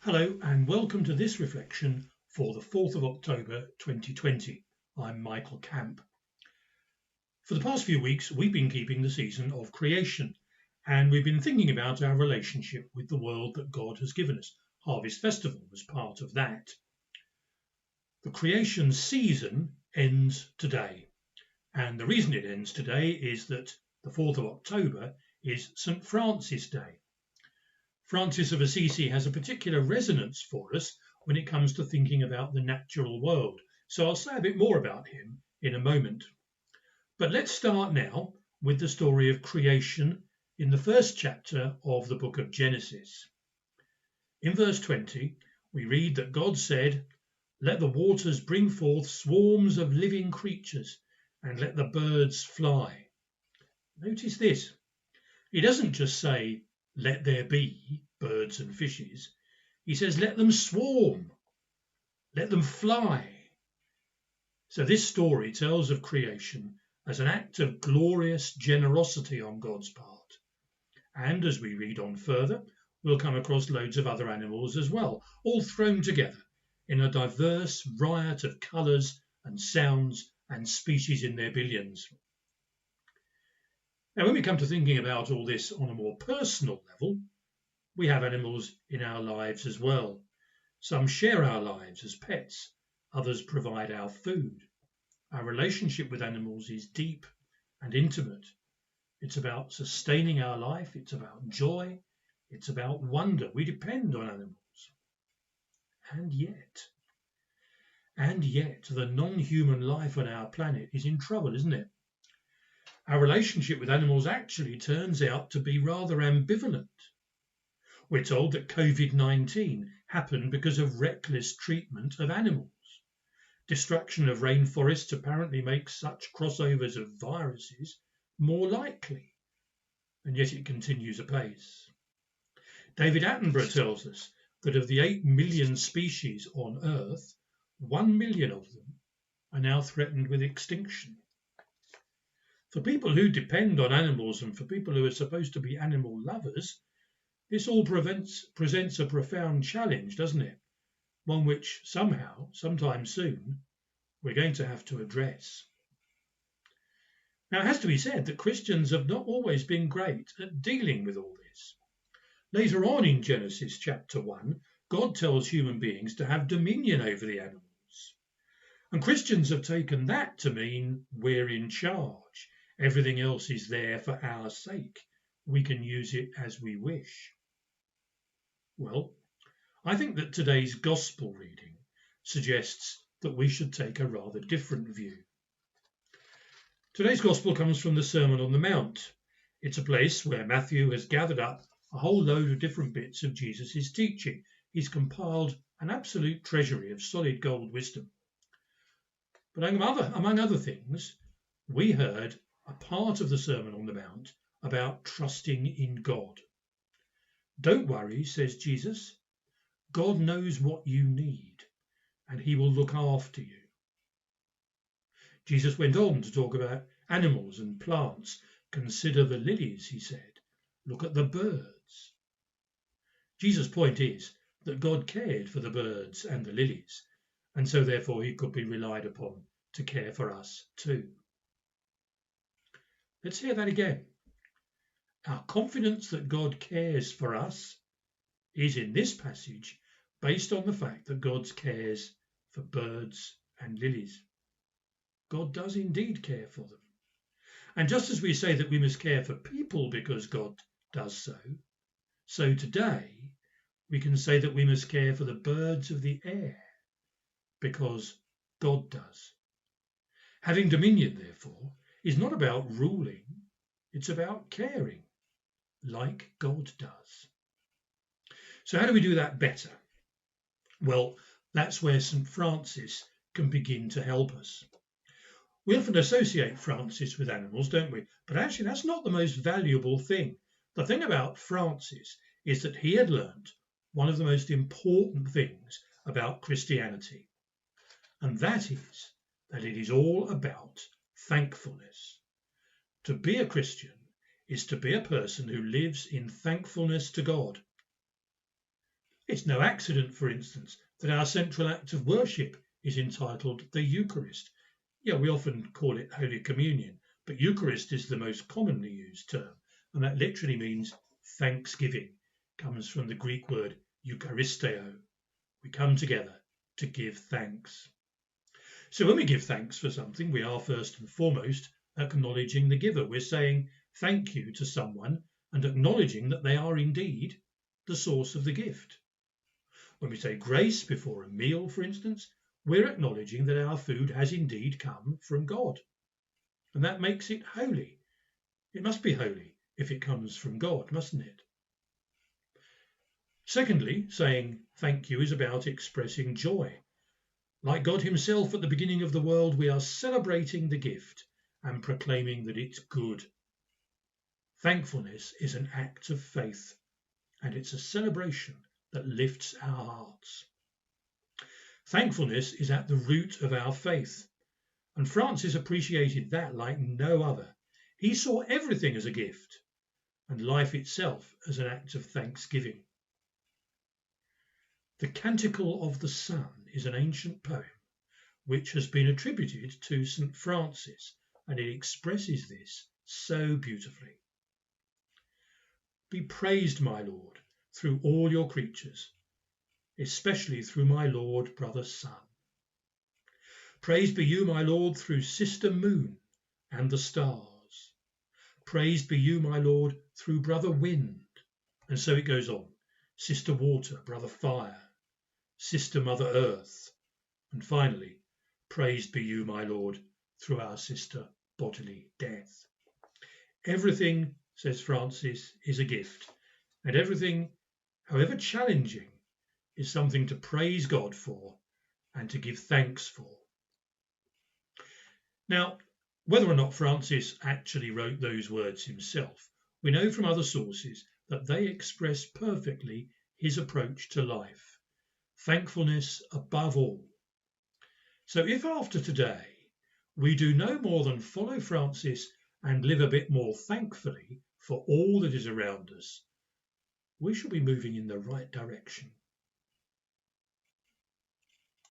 Hello and welcome to this reflection for the 4th of October 2020. I'm Michael Camp. For the past few weeks we've been keeping the season of creation and we've been thinking about our relationship with the world that God has given us. Harvest Festival was part of that. The creation season ends today, and the reason it ends today is that the 4th of October is St. Francis Day. Francis of Assisi has a particular resonance for us when it comes to thinking about the natural world, so I'll say a bit more about him in a moment. But let's start now with the story of creation in the first chapter of the book of Genesis. In verse 20, we read that God said, "Let the waters bring forth swarms of living creatures, and let the birds fly." Notice this. He doesn't just say, "Let there be birds and fishes." He says, "Let them swarm, let them fly." So this story tells of creation as an act of glorious generosity on God's part. And as we read on further, we'll come across loads of other animals as well, all thrown together in a diverse riot of colours and sounds and species in their billions. Now, when we come to thinking about all this on a more personal level, we have animals in our lives as well. Some share our lives as pets, others provide our food. Our relationship with animals is deep and intimate. It's about sustaining our life, it's about joy, it's about wonder. We depend on animals. And yet, the non-human life on our planet is in trouble, isn't it? Our relationship with animals actually turns out to be rather ambivalent. We're told that COVID-19 happened because of reckless treatment of animals. Destruction of rainforests apparently makes such crossovers of viruses more likely, and yet it continues apace. David Attenborough tells us that of the 8 million species on Earth, 1 million of them are now threatened with extinction. For people who depend on animals and for people who are supposed to be animal lovers, this all presents a profound challenge, doesn't it? One which somehow, sometime soon, we're going to have to address. Now, it has to be said that Christians have not always been great at dealing with all this. Later on in Genesis chapter 1, God tells human beings to have dominion over the animals. And Christians have taken that to mean we're in charge. Everything else is there for our sake. We can use it as we wish. Well, I think that today's gospel reading suggests that we should take a rather different view. Today's gospel comes from the Sermon on the Mount. It's a place where Matthew has gathered up a whole load of different bits of Jesus' teaching. He's compiled an absolute treasury of solid gold wisdom. But among other things, we heard a part of the Sermon on the Mount about trusting in God. Don't worry, says Jesus. God knows what you need, and he will look after you. Jesus went on to talk about animals and plants. Consider the lilies, he said. Look at the birds. Jesus' point is that God cared for the birds and the lilies, and so therefore he could be relied upon to care for us too. Let's hear that again. Our confidence that God cares for us is in this passage based on the fact that God cares for birds and lilies. God does indeed care for them. And just as we say that we must care for people because God does so, so today we can say that we must care for the birds of the air because God does. Having dominion, therefore, is not about ruling, it's about caring, like God does. So how do we do that better? Well, that's where St. Francis can begin to help us. We often associate Francis with animals, don't we? But actually, that's not the most valuable thing. The thing about Francis is that he had learnt one of the most important things about Christianity, and that is that it is all about thankfulness. To be a Christian is to be a person who lives in thankfulness to God. It's no accident, for instance, that our central act of worship is entitled the Eucharist. Yeah, we often call it Holy Communion, but Eucharist is the most commonly used term, and that literally means thanksgiving. It comes from the Greek word Eucharisteo. We come together to give thanks. So when we give thanks for something, we are first and foremost acknowledging the giver. We're saying thank you to someone and acknowledging that they are indeed the source of the gift. When we say grace before a meal, for instance, we're acknowledging that our food has indeed come from God. And that makes it holy. It must be holy if it comes from God, mustn't it? Secondly, saying thank you is about expressing joy. Like God himself at the beginning of the world, we are celebrating the gift and proclaiming that it's good. Thankfulness is an act of faith, and it's a celebration that lifts our hearts. Thankfulness is at the root of our faith, and Francis appreciated that like no other. He saw everything as a gift, and life itself as an act of thanksgiving. The Canticle of the Sun is an ancient poem which has been attributed to St. Francis, and it expresses this so beautifully. Be praised, my Lord, through all your creatures, especially through my Lord, brother Sun. Praised be you, my Lord, through sister Moon and the stars. Praised be you, my Lord, through brother Wind. And so it goes on. Sister Water, brother Fire, sister Mother Earth, and finally, praised be you, my Lord, through our sister bodily death. Everything, says Francis, is a gift, and everything, however challenging, is something to praise God for and to give thanks for. Now, whether or not Francis actually wrote those words himself, we know from other sources that they express perfectly his approach to life. Thankfulness above all. So if after today we do no more than follow Francis and live a bit more thankfully for all that is around us, we shall be moving in the right direction.